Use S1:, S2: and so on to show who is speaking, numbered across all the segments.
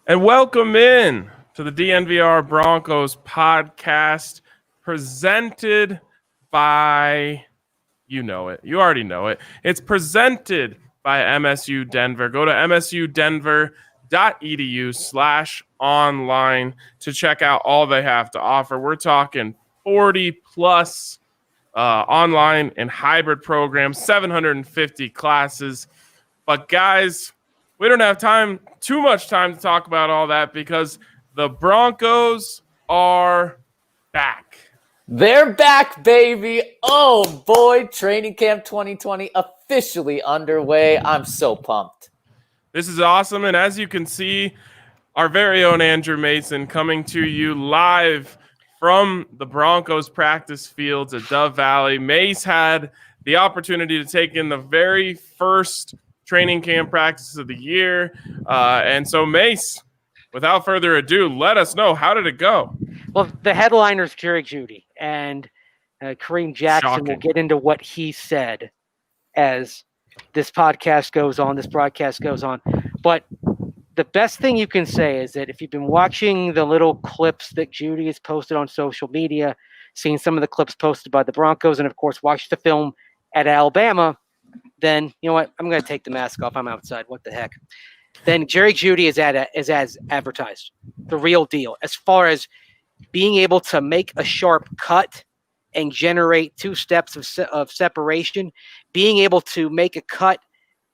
S1: And welcome in to the DNVR Broncos podcast presented by, you know it. You already know it. It's presented by MSU Denver. Go to msudenver.edu/online to check out all they have to offer. We're talking 40 plus online and hybrid programs, 750 classes. But guys, we don't have too much time to talk about all that because the Broncos are back.
S2: They're back, baby. Oh, boy. Training camp 2020 officially underway. I'm so pumped.
S1: This is awesome. And as you can see, our very own Andrew Mason coming to you live from the Broncos practice fields at Dove Valley. Mace had the opportunity to take in the very first training camp practice of the year. And so, Mace, without further ado, let us know, how did it go?
S3: Well, the headliner's Jeudy, and Kareem Jackson
S1: Shocking.
S3: will get into what he said as this broadcast goes on. But the best thing you can say is that if you've been watching the little clips that Jeudy has posted on social media, seen some of the clips posted by the Broncos, and, of course, watched the film at Alabama, then you know what? I'm going to take the mask off. I'm outside. What the heck? Then Jeudy is as advertised, the real deal. As far as being able to make a sharp cut and generate 2 steps of separation, being able to make a cut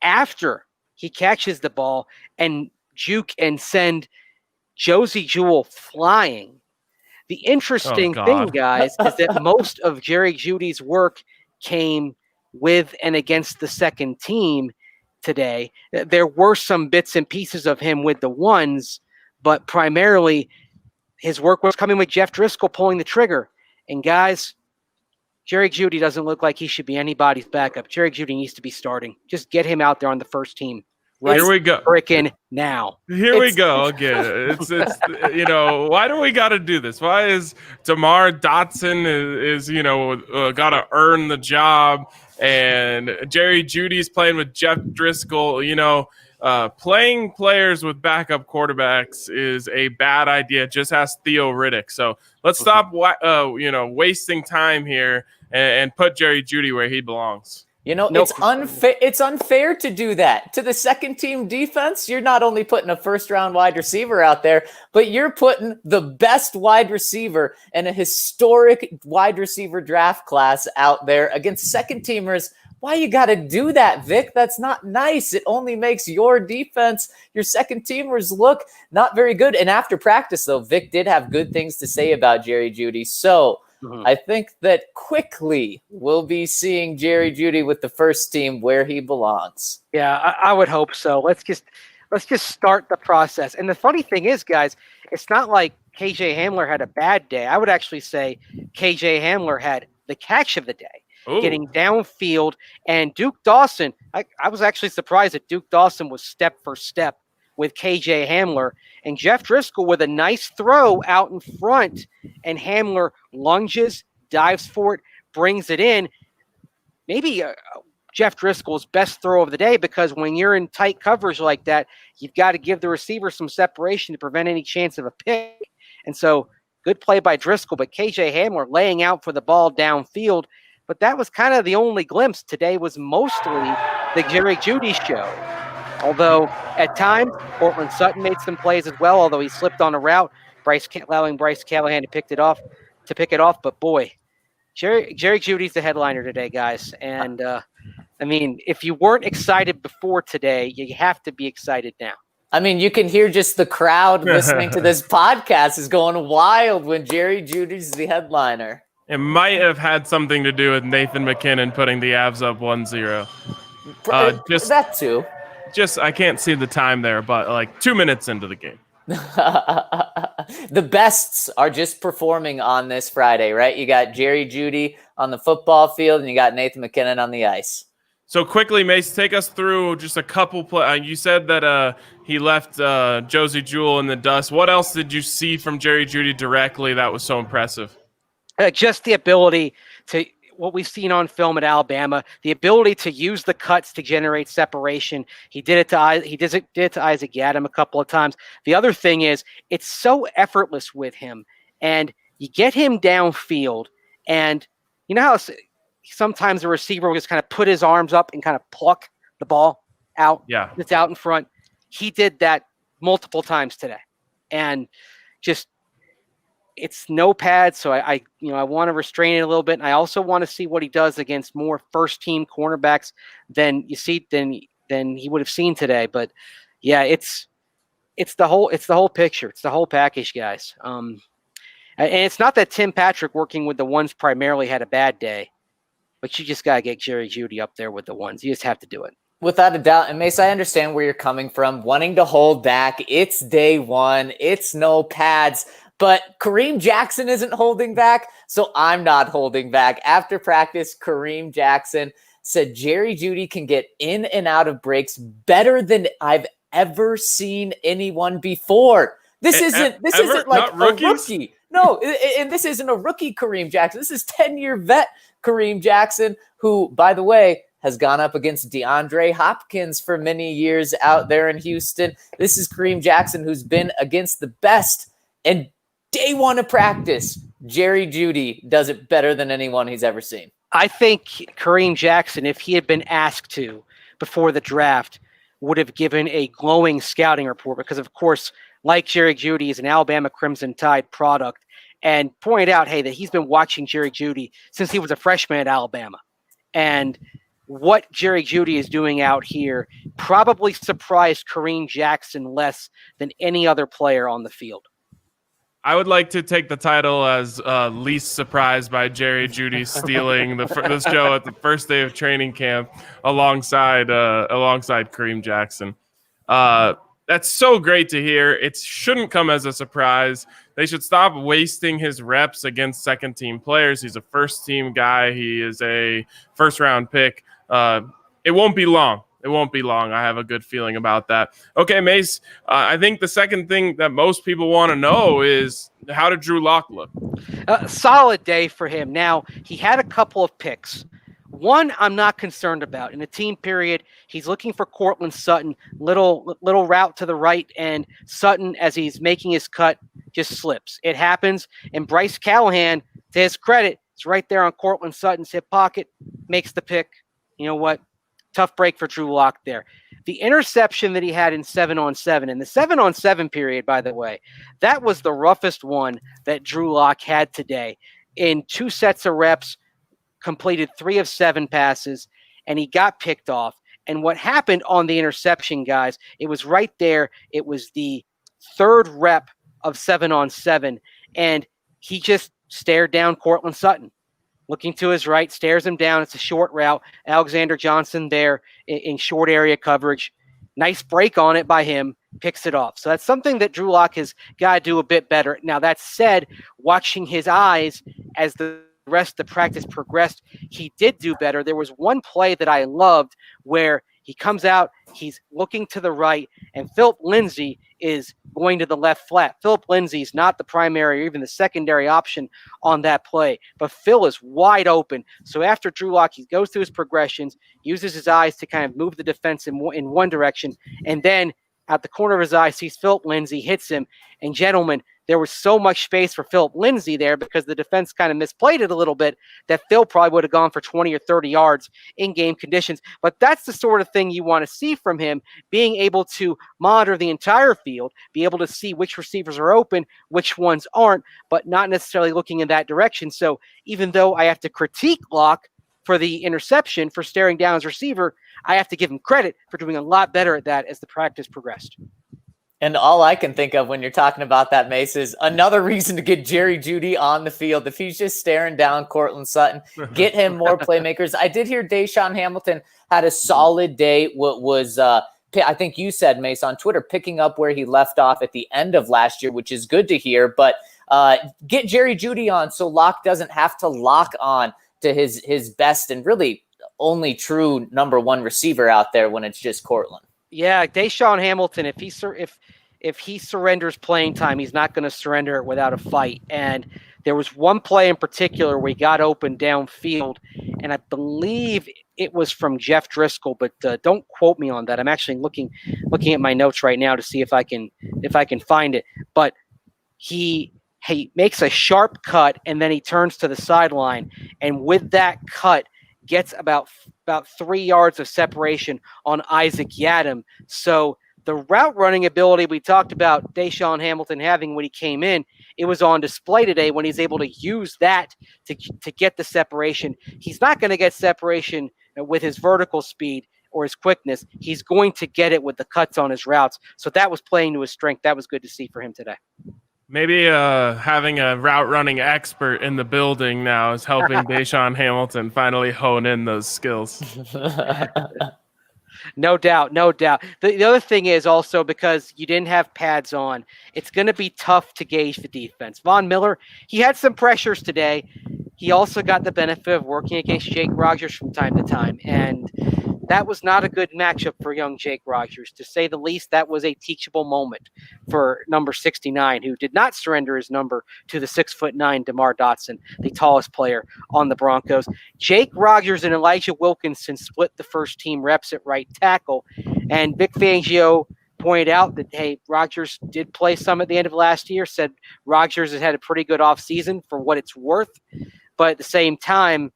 S3: after he catches the ball and juke and send Josey Jewell flying. The interesting thing, guys, is that most of Jeudy's work came with and against the second team today. There were some bits and pieces of him with the ones, but primarily his work was coming with Jeff Driscoll pulling the trigger. And guys, Jeudy doesn't look like he should be anybody's backup. Jeudy needs to be starting. Just get him out there on the first team. Right.
S1: Here we go.
S3: Frickin' now.
S1: Here we go again. It's you know, why do we got to do this? Why is Tamar Dotson is got to earn the job, and Jeudy's playing with Jeff Driscoll? Playing players with backup quarterbacks is a bad idea. Just ask Theo Riddick. So let's stop wasting time here and put Jeudy where he belongs.
S2: It's unfair. It's unfair to do that to the second team defense. You're not only putting a first-round wide receiver out there, but you're putting the best wide receiver in a historic wide receiver draft class out there against second teamers. Why you got to do that, Vic? That's not nice. It only makes your defense, your second teamers, look not very good. And after practice, though, Vic did have good things to say about Jeudy. So I think that quickly we'll be seeing Jeudy with the first team where he belongs.
S3: Yeah, I would hope so. Let's just start the process. And the funny thing is, guys, it's not like KJ Hamler had a bad day. I would actually say KJ Hamler had the catch of the day. Ooh. Getting downfield, and Duke Dawson, I was actually surprised that Duke Dawson was step for step with KJ Hamler, and Jeff Driscoll with a nice throw out in front, and Hamler lunges, dives for it, brings it in. Maybe Jeff Driscoll's best throw of the day, because when you're in tight coverage like that, you've got to give the receiver some separation to prevent any chance of a pick. And so good play by Driscoll, but KJ Hamler laying out for the ball downfield. But that was kind of the only glimpse. Today was mostly the Jeudy show. Although at times, Cortland Sutton made some plays as well, although he slipped on a route, allowing Bryce Callahan to pick it off. But boy, Jeudy's the headliner today, guys. And if you weren't excited before today, you have to be excited now.
S2: I mean, you can hear just the crowd listening to this podcast is going wild when Jeudy's the headliner.
S1: It might have had something to do with Nathan McKinnon putting the Avs up 1-0.
S2: That too.
S1: I can't see the time there, but like 2 minutes into the game.
S2: The bests are just performing on this Friday, right? You got Jeudy on the football field, and you got Nathan McKinnon on the ice.
S1: So quickly, Mace, take us through just a couple play. You said that he left Josey Jewell in the dust. What else did you see from Jeudy directly that was so impressive?
S3: Just the ability to what we've seen on film at Alabama, the ability to use the cuts to generate separation. He did it to Isaac Yiadom a couple of times. The other thing is it's so effortless with him, and you get him downfield, and you know how sometimes the receiver will just kind of put his arms up and kind of pluck the ball out.
S1: Yeah,
S3: it's out in front. He did that multiple times today, and just. It's no pad, so I want to restrain it a little bit, and I also want to see what he does against more first-team cornerbacks than he would have seen today. But yeah, it's the whole picture, it's the whole package, guys. And it's not that Tim Patrick working with the ones primarily had a bad day, but you just gotta get Jerry Jeudy up there with the ones. You just have to do it.
S2: Without a doubt. And Mace, I understand where you're coming from, wanting to hold back. It's day one. It's no pads. But Kareem Jackson isn't holding back, so I'm not holding back. After practice, Kareem Jackson said Jerry Jeudy can get in and out of breaks better than I've ever seen anyone before. This isn't like a rookie. No, and this isn't a rookie Kareem Jackson. This is 10-year vet Kareem Jackson, who, by the way, has gone up against DeAndre Hopkins for many years out there in Houston. This is Kareem Jackson, who's been against the best. And day one of practice, Jerry Jeudy does it better than anyone he's ever seen.
S3: I think Kareem Jackson, if he had been asked to before the draft, would have given a glowing scouting report because, of course, like Jerry Jeudy, is an Alabama Crimson Tide product, and pointed out, hey, that he's been watching Jerry Jeudy since he was a freshman at Alabama. And what Jerry Jeudy is doing out here probably surprised Kareem Jackson less than any other player on the field.
S1: I would like to take the title as least surprised by Jerry Jeudy stealing the show at the first day of training camp alongside Kareem Jackson. That's so great to hear. It shouldn't come as a surprise. They should stop wasting his reps against second-team players. He's a first-team guy. He is a first-round pick. It won't be long. It won't be long. I have a good feeling about that. Okay, Mace, I think the second thing that most people want to know is, how did Drew Lock look?
S3: Solid day for him. Now, he had a couple of picks. One I'm not concerned about. In the team period, he's looking for Cortland Sutton, little route to the right, and Sutton, as he's making his cut, just slips. It happens, and Bryce Callahan, to his credit, is right there on Cortland Sutton's hip pocket, makes the pick. You know what? Tough break for Drew Lock there. The interception that he had in 7-on-7, and the 7-on-7 period, by the way, that was the roughest one that Drew Lock had today. In 2 sets of reps, completed 3 of 7 passes, and he got picked off. And what happened on the interception, guys, it was right there. It was the 3rd rep of 7-on-7, and he just stared down Cortland Sutton. Looking to his right, stares him down. It's a short route. Alexander Johnson there in short area coverage. Nice break on it by him. Picks it off. So that's something that Drew Lock has got to do a bit better. Now, that said, watching his eyes as the rest of the practice progressed, he did do better. There was one play that I loved where he comes out, he's looking to the right, and Philip Lindsay is going to the left flat. Philip Lindsay's not the primary or even the secondary option on that play, but Phil is wide open. So after Drew Lock, he goes through his progressions, uses his eyes to kind of move the defense in one direction, and then at the corner of his eye sees Philip Lindsay, hits him, and gentlemen, there was so much space for Philip Lindsay there because the defense kind of misplayed it a little bit that Phil probably would have gone for 20 or 30 yards in game conditions. But that's the sort of thing you want to see from him, being able to monitor the entire field, be able to see which receivers are open, which ones aren't, but not necessarily looking in that direction. So even though I have to critique Lock for the interception, for staring down his receiver, I have to give him credit for doing a lot better at that as the practice progressed.
S2: And all I can think of when you're talking about that, Mace, is another reason to get Jerry Jeudy on the field. If he's just staring down Cortland Sutton, get him more playmakers. I did hear Deshaun Hamilton had a solid day. What was, I think you said, Mace, on Twitter, picking up where he left off at the end of last year, which is good to hear. But get Jerry Jeudy on so Lock doesn't have to lock on to his best and really only true number one receiver out there when it's just Cortland. Yeah,
S3: Deshaun Hamilton, if he surrenders playing time, he's not going to surrender it without a fight. And There was one play in particular where he got open downfield, and I believe it was from Jeff Driscoll, but don't quote me on that. I'm actually looking at my notes right now to see if I can find it. But he makes a sharp cut, and then he turns to the sideline, and with that cut, gets about 3 yards of separation on Isaac Yadam. So the route running ability we talked about Deshaun Hamilton having when he came in, it was on display today when he's able to use that to get the separation. He's not going to get separation with his vertical speed or his quickness. He's going to get it with the cuts on his routes. So that was playing to his strength. That was good to see for him today.
S1: Maybe having a route running expert in the building now is helping Deshaun Hamilton finally hone in those skills.
S3: No doubt. The other thing is also because you didn't have pads on, it's going to be tough to gauge the defense. Von Miller, he had some pressures today. He also got the benefit of working against Jake Rogers from time to time, and that was not a good matchup for young Jake Rogers. To say the least, that was a teachable moment for number 69, who did not surrender his number to the 6'9" DeMar Dotson, the tallest player on the Broncos. Jake Rogers and Elijah Wilkinson split the first team reps at right tackle, and Vic Fangio pointed out that, hey, Rogers did play some at the end of last year, said Rogers has had a pretty good offseason for what it's worth, but at the same time,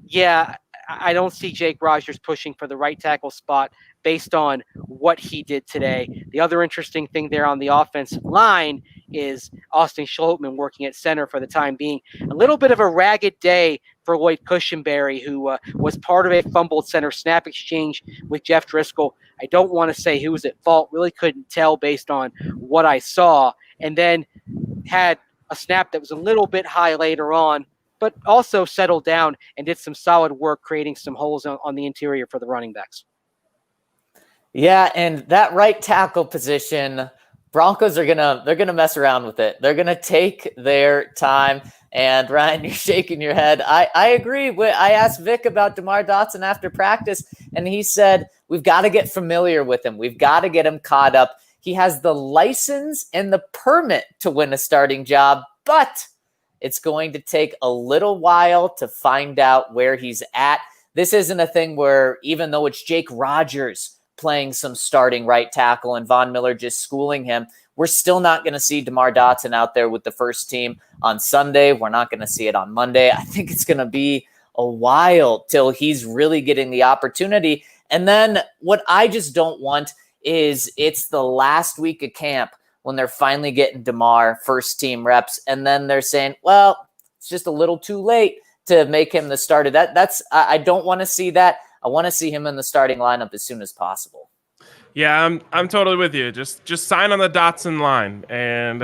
S3: yeah, I don't see Jake Rogers pushing for the right tackle spot based on what he did today. The other interesting thing there on the offensive line is Austin Schlottman working at center for the time being. A little bit of a ragged day for Lloyd Cushenberry, who was part of a fumbled center snap exchange with Jeff Driscoll. I don't want to say who was at fault. Really couldn't tell based on what I saw. And then had a snap that was a little bit high later on, but also settled down and did some solid work creating some holes on the interior for the running backs.
S2: Yeah, and that right tackle position, Broncos they're gonna mess around with it. They're gonna take their time. And Ryan, you're shaking your head. I agree. I asked Vic about DeMar Dotson after practice, and he said we've got to get familiar with him. We've got to get him caught up. He has the license and the permit to win a starting job, but it's going to take a little while to find out where he's at. This isn't a thing where, even though it's Jake Rogers playing some starting right tackle and Von Miller just schooling him, we're still not going to see DeMar Dotson out there with the first team on Sunday. We're not going to see it on Monday. I think it's going to be a while till he's really getting the opportunity. And then what I just don't want is it's the last week of camp when they're finally getting DeMar first team reps, and then they're saying, well, it's just a little too late to make him the starter. I don't want to see that. I want to see him in the starting lineup as soon as possible.
S1: Yeah, I'm totally with you. Just sign on the Dotson line and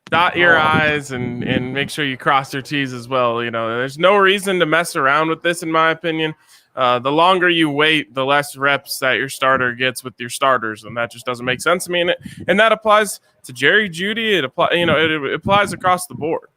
S1: dot your I's and make sure you cross your T's as well. You know, there's no reason to mess around with this, in my opinion. The longer you wait, the less reps that your starter gets with your starters, and that just doesn't make sense to me. And that applies to Jerry Jeudy. It applies across the board.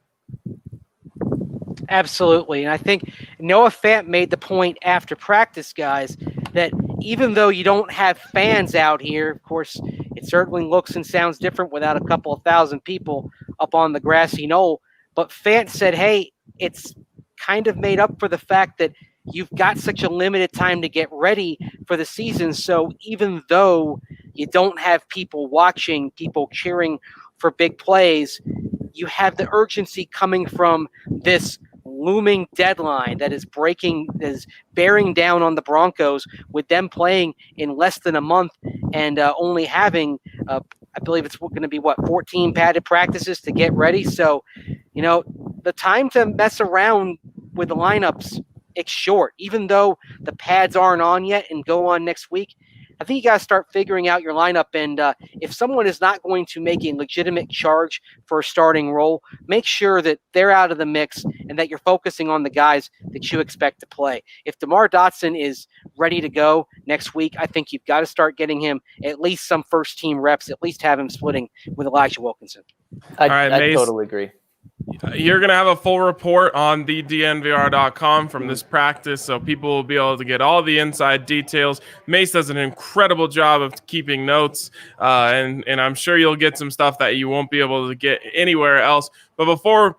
S3: Absolutely, and I think Noah Fant made the point after practice, guys, that even though you don't have fans out here, of course, it certainly looks and sounds different without a couple of thousand people up on the grassy knoll. But Fant said, hey, it's kind of made up for the fact that you've got such a limited time to get ready for the season. So even though you don't have people watching, people cheering for big plays, you have the urgency coming from this looming deadline that is bearing down on the Broncos, with them playing in less than a month and only having, I believe it's going to be 14 padded practices to get ready. So, the time to mess around with the lineups, it's short. Even though the pads aren't on yet and go on next week, I think you got to start figuring out your lineup. And if someone is not going to make a legitimate charge for a starting role, make sure that they're out of the mix and that you're focusing on the guys that you expect to play. If DeMar Dotson is ready to go next week, I think you've got to start getting him at least some first team reps, at least have him splitting with Elijah Wilkinson.
S2: I totally agree.
S1: You're going to have a full report on the DNVR.com from this practice, so people will be able to get all the inside details. Mace does an incredible job of keeping notes, and I'm sure you'll get some stuff that you won't be able to get anywhere else. But before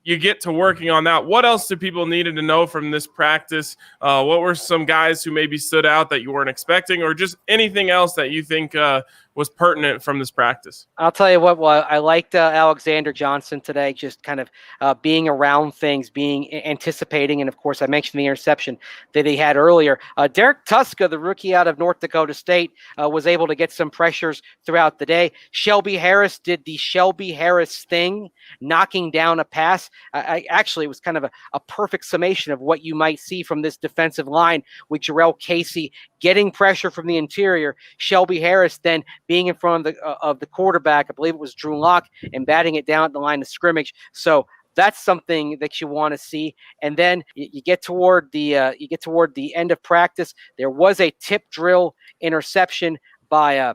S1: you get to working on that, what else do people needed to know from this practice? What were some guys who maybe stood out that you weren't expecting, or just anything else that you think was pertinent from this practice?
S3: I'll tell you what, I liked Alexander Johnson today, just kind of being around things, anticipating, and of course I mentioned the interception that he had earlier. Derek Tuska, the rookie out of North Dakota State, was able to get some pressures throughout the day. Shelby Harris did the Shelby Harris thing, knocking down a pass. Actually, it was kind of a perfect summation of what you might see from this defensive line with Jarrell Casey getting pressure from the interior. Shelby Harris then being in front of the quarterback, I believe it was Drew Lock, and batting it down at the line of scrimmage. So that's something that you want to see. And then you get toward the end of practice. There was a tip drill interception by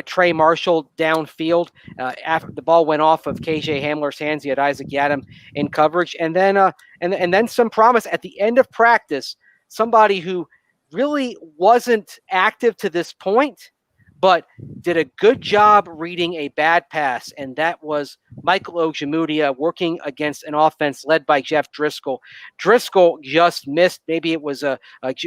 S3: Trey Marshall downfield. After the ball went off of KJ Hamler's hands, he had Isaac Yadam in coverage, and then some promise at the end of practice. Somebody who really wasn't active to this point, but did a good job reading a bad pass, and that was Michael Ojemudia working against an offense led by Jeff Driscoll. Driscoll just missed. Maybe it was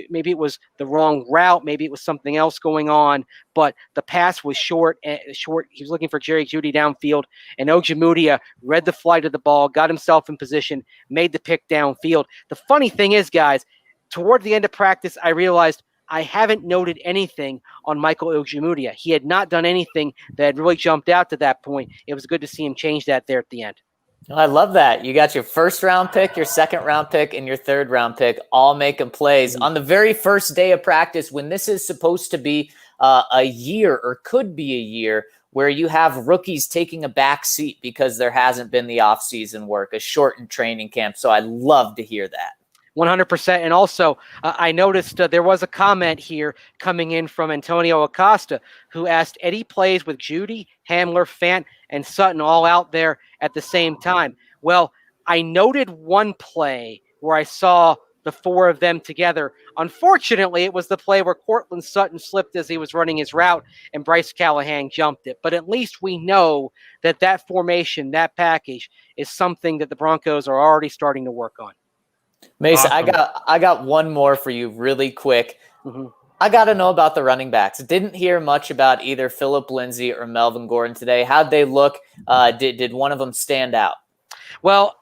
S3: maybe it was the wrong route. Maybe it was something else going on. But the pass was short. He was looking for Jerry Jeudy downfield, and Ojemudia read the flight of the ball, got himself in position, made the pick downfield. The funny thing is, guys, toward the end of practice, I realized I haven't noted anything on Michael Ojemudia. He had not done anything that had really jumped out to that point. It was good to see him change that there at the end.
S2: I love that. You got your first round pick, your second round pick, and your third round pick all making plays on the very first day of practice, when this is supposed to be a year, or could be a year, where you have rookies taking a back seat because there hasn't been the offseason work, a shortened training camp. So I love to hear that.
S3: 100%. And also, I noticed there was a comment here coming in from Antonio Acosta, who asked, Eddie plays with Jeudy, Hamler, Fant, and Sutton all out there at the same time. Well, I noted one play where I saw the four of them together. Unfortunately, it was the play where Cortland Sutton slipped as he was running his route and Bryce Callahan jumped it. But at least we know that formation, that package, is something that the Broncos are already starting to work on.
S2: Mace,
S1: Awesome.
S2: I got one more for you really quick.
S3: Mm-hmm.
S2: I got to know about the running backs. Didn't hear much about either Phillip Lindsay or Melvin Gordon today. How'd they look? Did one of them stand out?
S3: Well,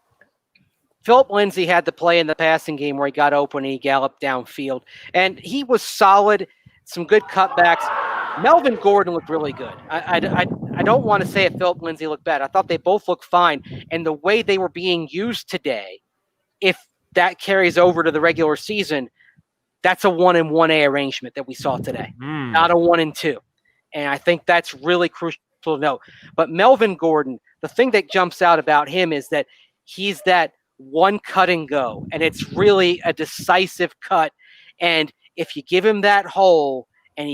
S3: Phillip Lindsay had the play in the passing game where he got open and he galloped downfield, and he was solid, some good cutbacks. Melvin Gordon looked really good. I don't want to say if Phillip Lindsay looked bad. I thought they both looked fine, and the way they were being used today, if that carries over to the regular season, that's a 1 and 1A arrangement that we saw today, not a 1 and 2. And I think that's really crucial to note. But Melvin Gordon, the thing that jumps out about him is that he's that one cut and go, and it's really a decisive cut. And if you give him that hole and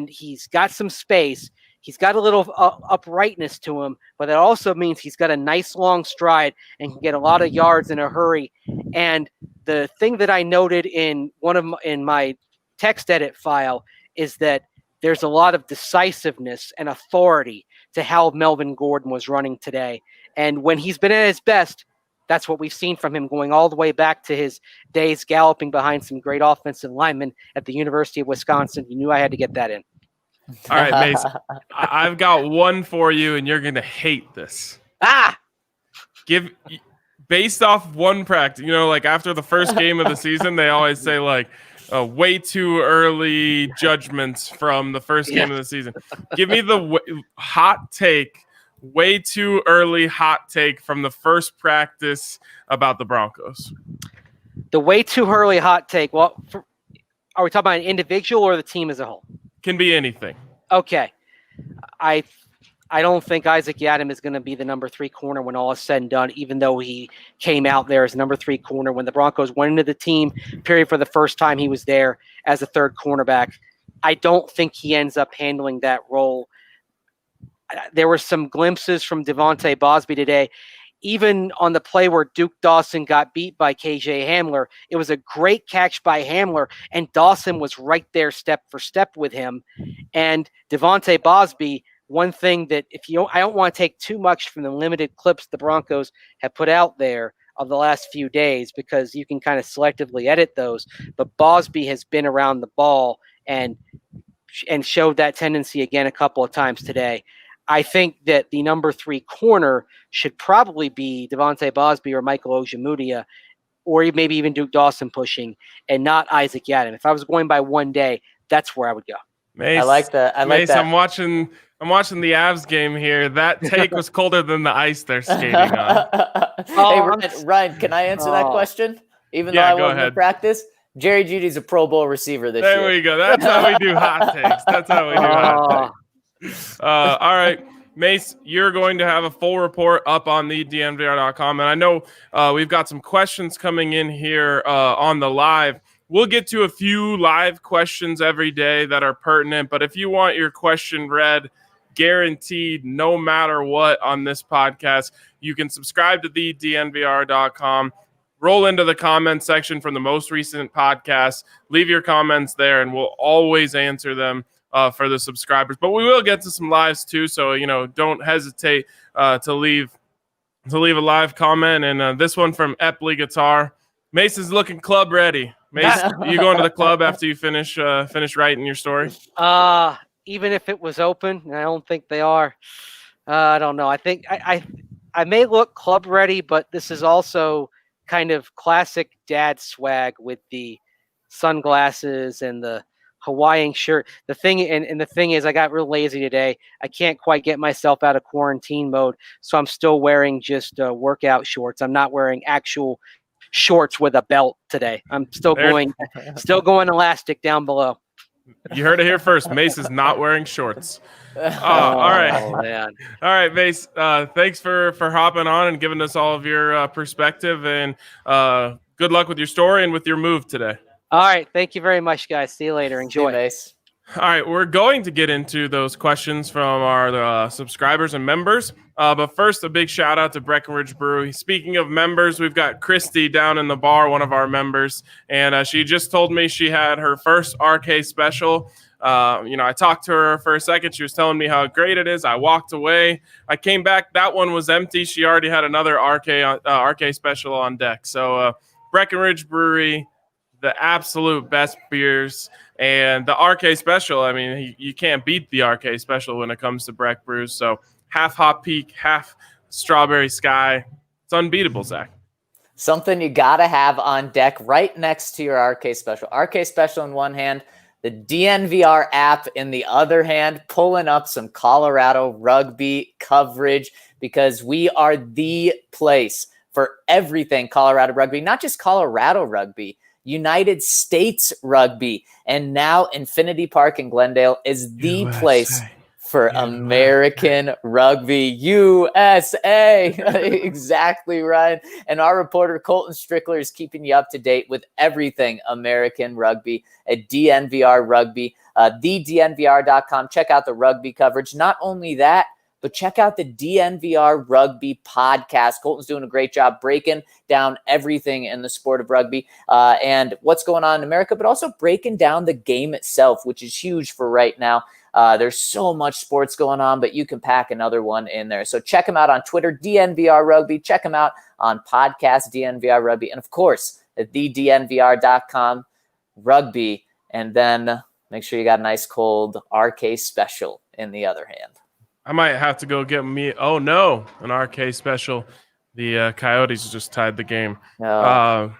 S3: he's got some space, he's got a little uprightness to him, but that also means he's got a nice long stride and can get a lot of yards in a hurry. And the thing that I noted in my text edit file is that there's a lot of decisiveness and authority to how Melvin Gordon was running today. And when he's been at his best, that's what we've seen from him, going all the way back to his days galloping behind some great offensive linemen at the University of Wisconsin. You knew I had to get that in.
S1: All right, Mace, I've got one for you, and you're going to hate this. Based off one practice, like after the first game of the season, they always say like way too early judgments from the first game of the season. Give me the hot take, way too early hot take from the first practice about the Broncos.
S3: The way too early hot take. Well, are we talking about an individual or the team as a whole?
S1: Can be anything.
S3: Okay. I don't think Isaac Yadam is going to be the number 3 corner when all is said and done, even though he came out there as number 3 corner. When the Broncos went into the team period for the first time, he was there as a third cornerback. I don't think he ends up handling that role. there were some glimpses from Devontae Bosby today. Even on the play where Duke Dawson got beat by KJ Hamler, it was a great catch by Hamler, and Dawson was right there step for step with him. And Devontae Bosby, one thing that I don't want to take too much from the limited clips the Broncos have put out there of the last few days, because you can kind of selectively edit those, but Bosby has been around the ball and showed that tendency again a couple of times today. I think that the number 3 corner should probably be Devontae Bosby or Michael Ojemudia, or maybe even Duke Dawson pushing, and not Isaac Yiadom. If I was going by one day, that's where I would go.
S1: Mace,
S2: I like that.
S1: Mace, I'm watching the Avs game here. That take was colder than the ice they're skating on.
S2: Hey, Ryan, can I answer that question? Even though I wasn't in practice? Jerry Jeudy's a Pro Bowl receiver this year.
S1: There we go. That's how we do hot takes. That's how we do hot takes. All right, Mace, you're going to have a full report up on the DNVR.com. And I know we've got some questions coming in here on the live. We'll get to a few live questions every day that are pertinent. But if you want your question read, guaranteed no matter what on this podcast, you can subscribe to the DNVR.com. Roll into the comment section from the most recent podcast. Leave your comments there, and we'll always answer them for the subscribers. But we will get to some lives too, so don't hesitate to leave a live comment. And this one from Epley Guitar. Mace is looking club ready. Mace, you going to the club after you finish writing your story?
S3: Even if it was open, and I don't think they are. I don't know. I think I may look club ready, but this is also kind of classic dad swag with the sunglasses and the Hawaiian shirt. The thing is, I got real lazy today. I can't quite get myself out of quarantine mode, so I'm still wearing just workout shorts. I'm not wearing actual shorts with a belt today. I'm still going elastic down below.
S1: You heard it here first. Mace is not wearing shorts. All right.
S3: Man.
S1: All right, Mace. Thanks for hopping on and giving us all of your perspective, and good luck with your story and with your move today.
S3: All right. Thank you very much, guys. See you later. Enjoy.
S2: See you, Mace.
S1: All right, we're going to get into those questions from our subscribers and members. But first, a big shout out to Breckenridge Brewery. Speaking of members, we've got Christy down in the bar, one of our members, and she just told me she had her first RK special. I talked to her for a second. She was telling me how great it is. I walked away. I came back. That one was empty. She already had another RK special on deck. So Breckenridge Brewery, the absolute best beers. And the RK special, I mean, you can't beat the RK special when it comes to Breck Brews. So half Hot Peak, half Strawberry Sky. It's unbeatable, Zach.
S2: Something you got to have on deck right next to your RK special. RK special in one hand, the DNVR app in the other hand, pulling up some Colorado rugby coverage, because we are the place for everything Colorado rugby, not just Colorado rugby. United States rugby, and now Infinity Park in Glendale is the place for American rugby. USA. Exactly, Ryan. And our reporter Colton Strickler is keeping you up to date with everything American rugby at DNVR Rugby, thednvr.com. Check out the rugby coverage. Not only that, but check out the DNVR Rugby podcast. Colton's doing a great job breaking down everything in the sport of rugby and what's going on in America, but also breaking down the game itself, which is huge for right now. There's so much sports going on, but you can pack another one in there. So check him out on Twitter, DNVR Rugby. Check him out on podcast, DNVR Rugby. And, of course, at thednvr.com, rugby. And then make sure you got a nice cold RK special in the other hand.
S1: I might have to go get me. Oh no, an RK special. The Coyotes just tied the game.
S2: No.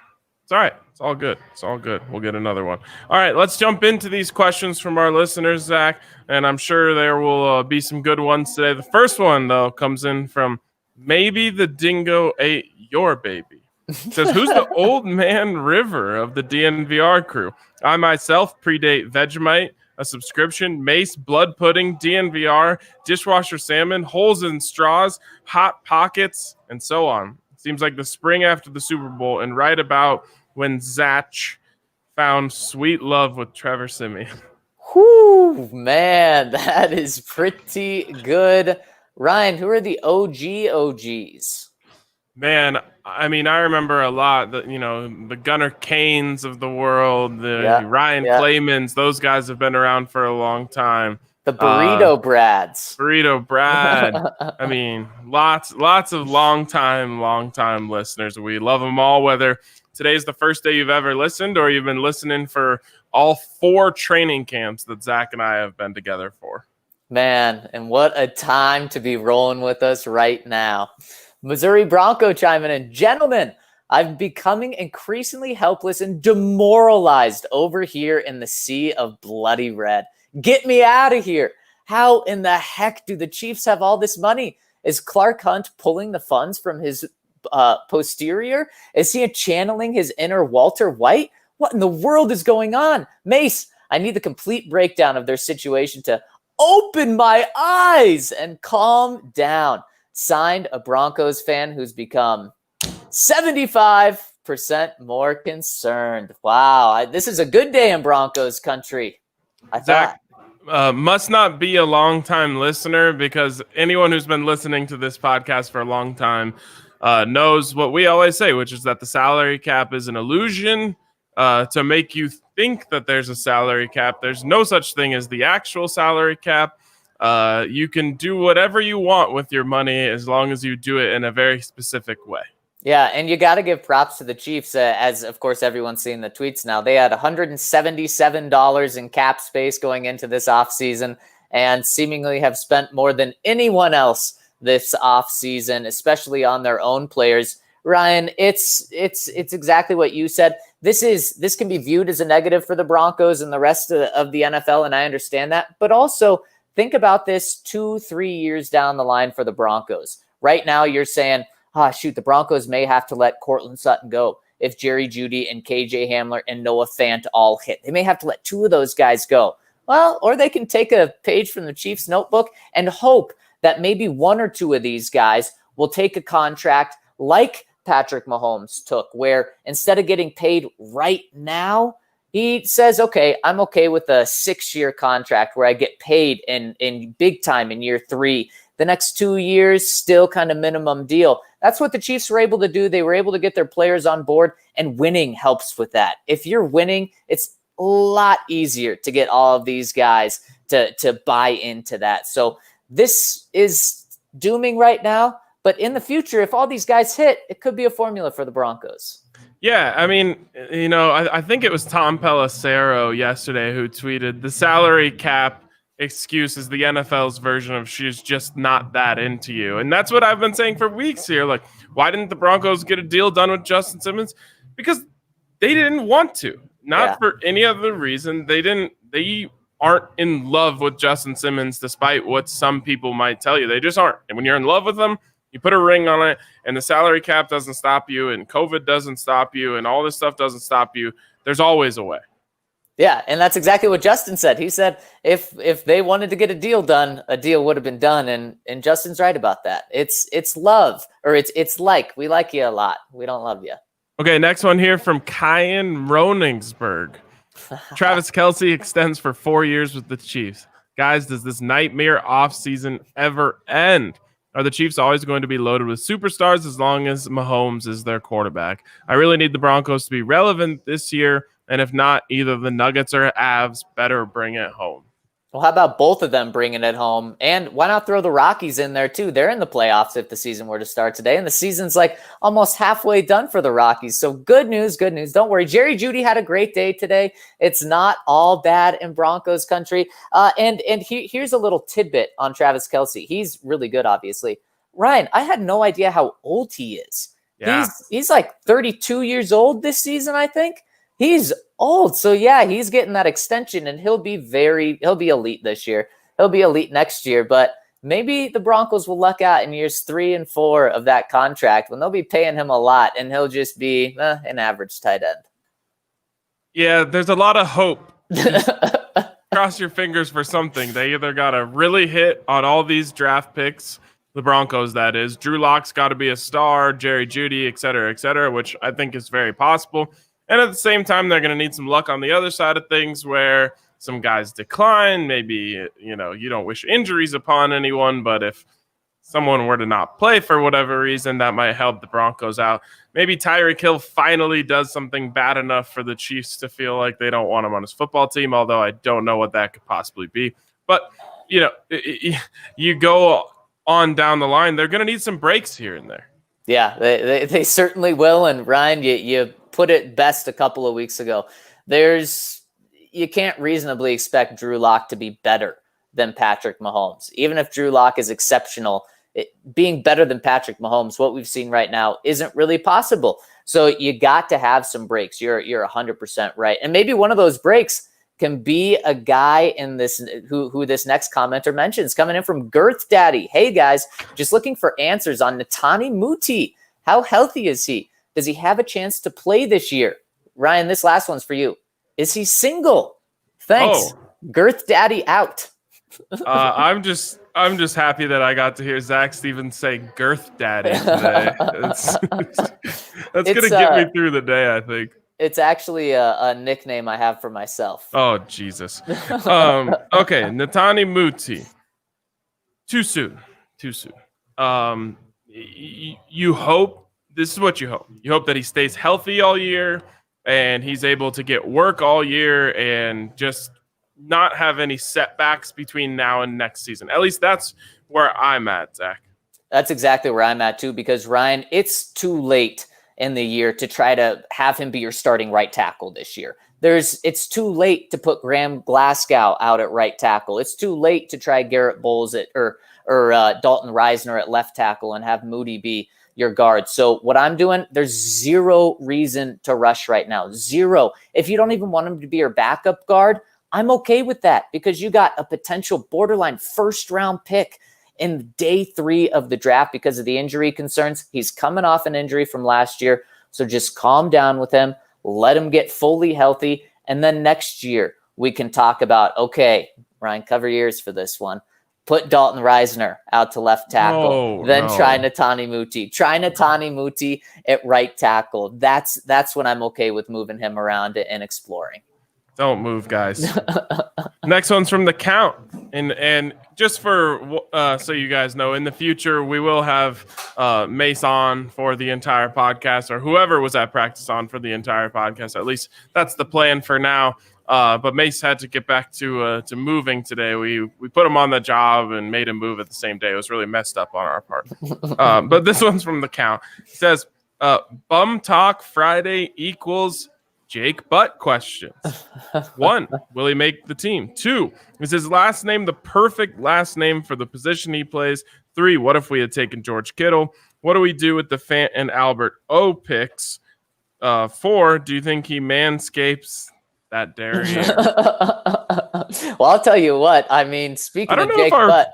S1: It's all right. It's all good. It's all good. We'll get another one. All right, let's jump into these questions from our listeners, Zach, and I'm sure there will be some good ones today. The first one, though, comes in from Maybe the Dingo Ate Your Baby. It says, who's the old man River of the DNVR crew? I myself predate Vegemite, a subscription, Mace, blood pudding, DNVR, dishwasher salmon, holes in straws, hot pockets, and so on. It seems like the spring after the Super Bowl, and right about when Zach found sweet love with Trevor Siemian.
S2: Whew, man, that is pretty good. Ryan, who are the OGs?
S1: Man, I mean, I remember a lot that, the Gunnar Canes of the world, the Ryan Claymans, those guys have been around for a long time.
S2: The Burrito Brads.
S1: Burrito Brad. I mean, lots of long time listeners. We love them all, whether today's the first day you've ever listened or you've been listening for all 4 training camps that Zach and I have been together for.
S2: Man, and what a time to be rolling with us right now. Missouri Bronco chiming in. Gentlemen, I'm becoming increasingly helpless and demoralized over here in the sea of bloody red. Get me out of here. How in the heck do the Chiefs have all this money? Is Clark Hunt pulling the funds from his posterior? Is he channeling his inner Walter White? What in the world is going on? Mace, I need the complete breakdown of their situation to open my eyes and calm down. Signed, a Broncos fan who's become 75% more concerned. Wow, this is a good day in Broncos country.
S1: Zach must not be a long-time listener, because anyone who's been listening to this podcast for a long time knows what we always say, which is that the salary cap is an illusion to make you think that there's a salary cap. There's no such thing as the actual salary cap. You can do whatever you want with your money as long as you do it in a very specific way.
S2: Yeah, and you got to give props to the Chiefs, as, of course, everyone's seeing the tweets now. They had $177 in cap space going into this offseason and seemingly have spent more than anyone else this offseason, especially on their own players. Ryan, it's exactly what you said. This can be viewed as a negative for the Broncos and the rest of the NFL, and I understand that. But also, think about this 2-3 years down the line for the Broncos. Right now, you're saying, the Broncos may have to let Courtland Sutton go if Jerry Jeudy and KJ Hamler and Noah Fant all hit. They may have to let 2 of those guys go. Well, or they can take a page from the Chiefs notebook and hope that maybe 1 or 2 of these guys will take a contract like Patrick Mahomes took, where instead of getting paid right now, he says, okay, I'm okay with a 6-year contract where I get paid in big time in year 3. The next 2 years, still kind of minimum deal. That's what the Chiefs were able to do. They were able to get their players on board, and winning helps with that. If you're winning, it's a lot easier to get all of these guys to buy into that. So this is dooming right now, but in the future, if all these guys hit, it could be a formula for the Broncos.
S1: Yeah, I mean, I think it was Tom Pelissero yesterday who tweeted the salary cap excuse is the NFL's version of she's just not that into you. And that's what I've been saying for weeks here. Like, why didn't the Broncos get a deal done with Justin Simmons? Because they didn't want to. Not for any other reason. They aren't in love with Justin Simmons, despite what some people might tell you. They just aren't. And when you're in love with them, you put a ring on it, and the salary cap doesn't stop you, and COVID doesn't stop you, and all this stuff doesn't stop you. There's always a way.
S2: Yeah, and that's exactly what Justin said. He said if they wanted to get a deal done, a deal would have been done, and Justin's right about that. It's love, or it's like, we like you a lot. We don't love you.
S1: Okay, next one here from Kyan Roningsberg. Travis Kelce extends for 4 years with the Chiefs. Guys, does this nightmare offseason ever end? Are the Chiefs always going to be loaded with superstars as long as Mahomes is their quarterback? I really need the Broncos to be relevant this year, and if not, either the Nuggets or Avs better bring it home.
S2: Well, how about both of them bringing it home? And why not throw the Rockies in there too? They're in the playoffs if the season were to start today, and the season's like almost halfway done for the Rockies. So good news, good news. Don't worry. Jerry Jeudy had a great day today. It's not all bad in Broncos country. Here's a little tidbit on Travis Kelce. He's really good, obviously. Ryan, I had no idea how old he is. Yeah. He's like 32 years old this season, I think. He's old. So yeah, he's getting that extension, and he'll be elite this year. He'll be elite next year, but maybe the Broncos will luck out in years 3 and 4 of that contract when they'll be paying him a lot, and he'll just be an average tight end.
S1: Yeah, there's a lot of hope. Cross your fingers for something. They either got to really hit on all these draft picks, the Broncos, that is. Drew Lock's got to be a star, Jerry Jeudy, et cetera, which I think is very possible. And at the same time, they're going to need some luck on the other side of things where some guys decline. Maybe, you don't wish injuries upon anyone, but if someone were to not play for whatever reason, that might help the Broncos out. Maybe Tyreek Hill finally does something bad enough for the Chiefs to feel like they don't want him on his football team, although I don't know what that could possibly be. But, you go on down the line, they're going to need some breaks here and there.
S2: Yeah, they certainly will. And Ryan, you put it best a couple of weeks ago. You can't reasonably expect Drew Lock to be better than Patrick Mahomes. Even if Drew Lock is exceptional, being better than Patrick Mahomes, what we've seen right now, isn't really possible. So you got to have some breaks. You're 100% right. And maybe one of those breaks can be a guy in this who this next commenter mentions, coming in from Girth Daddy. Hey guys, just looking for answers on Netani Muti. How healthy is he? Does he have a chance to play this year? Ryan, this last one's for you. Is he single? Thanks.
S1: Oh.
S2: Girth Daddy out.
S1: I'm just happy that I got to hear Zach Stevens say Girth Daddy today. That's going to get me through the day, I think.
S2: It's actually a nickname I have for myself.
S1: Oh, Jesus. Okay, Netani Muti. Too soon. You hope, this is what you hope. You hope that he stays healthy all year and he's able to get work all year and just not have any setbacks between now and next season. At least that's where I'm at, Zach.
S2: That's exactly where I'm at too, because Ryan, it's too late in the year to try to have him be your starting right tackle this year. It's too late to put Graham Glasgow out at right tackle. It's too late to try Garrett Bowles or Dalton Reisner at left tackle and have Moody be your guard. So what I'm doing, there's zero reason to rush right now. Zero. If you don't even want him to be your backup guard, I'm okay with that, because you got a potential borderline first-round pick in day 3 of the draft because of the injury concerns. He's coming off an injury from last year, so just calm down with him. Let him get fully healthy, and then next year we can talk about, okay, Ryan, cover your ears for this one. Put Dalton Reisner out to left tackle, try Netani Muti. Try Netani Muti at right tackle. That's when I'm okay with moving him around and exploring.
S1: Don't move, guys. Next one's from The Count. And just for so you guys know, in the future, we will have Mace on for the entire podcast, or whoever was at practice on for the entire podcast. At least that's the plan for now. But Mace had to get back to moving today. We put him on the job and made him move at the same day. It was really messed up on our part. But this one's from The Count. It says, Bum Talk Friday equals Jake Butt questions. 1, will he make the team? 2, is his last name the perfect last name for the position he plays? 3, what if we had taken George Kittle? What do we do with the Fant and Albert O picks? 4, do you think he manscapes that Darian?
S2: Well, I'll tell you what. I mean, speaking of Jake Butt,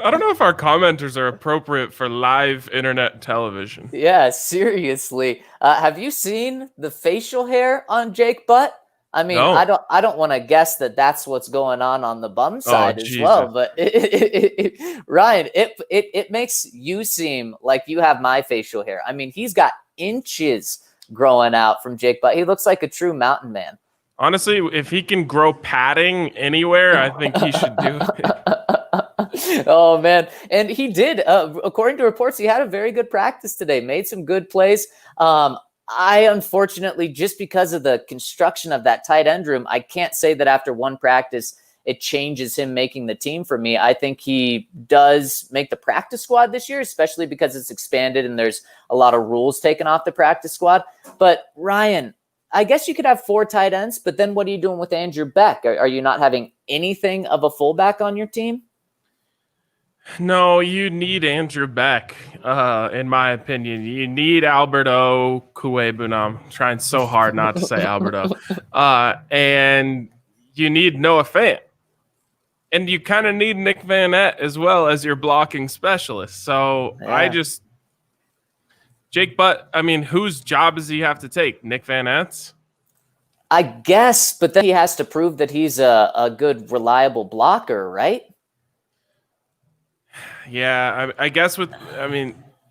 S1: I don't know if our commenters are appropriate for live internet television.
S2: Yeah, seriously. Have you seen the facial hair on Jake Butt? I mean, no. I don't want to guess that that's what's going on the bum side as well. But Ryan, it makes you seem like you have my facial hair. I mean, he's got inches growing out from Jake Butt. He looks like a true mountain man.
S1: Honestly, if he can grow padding anywhere, I think he should do it.
S2: Oh, man. And he did. According to reports, he had a very good practice today, made some good plays. I, unfortunately, just because of the construction of that tight end room, I can't say that after one practice, it changes him making the team for me. I think he does make the practice squad this year, especially because it's expanded and there's a lot of rules taken off the practice squad. But Ryan, I guess you could have 4 tight ends, but then what are you doing with Andrew Beck? Are you not having anything of a fullback on your team?
S1: No, you need Andrew Beck, in my opinion. You need Alberto Kuebuna. I'm trying so hard not to say Alberto. And you need Noah Fant. And you kind of need Nick Van Nett as well as your blocking specialist. So yeah. Jake Butt, I mean, whose job does he have to take? Nick Van Nett's?
S2: I guess, but then he has to prove that he's a good, reliable blocker, right?
S1: Yeah, I guess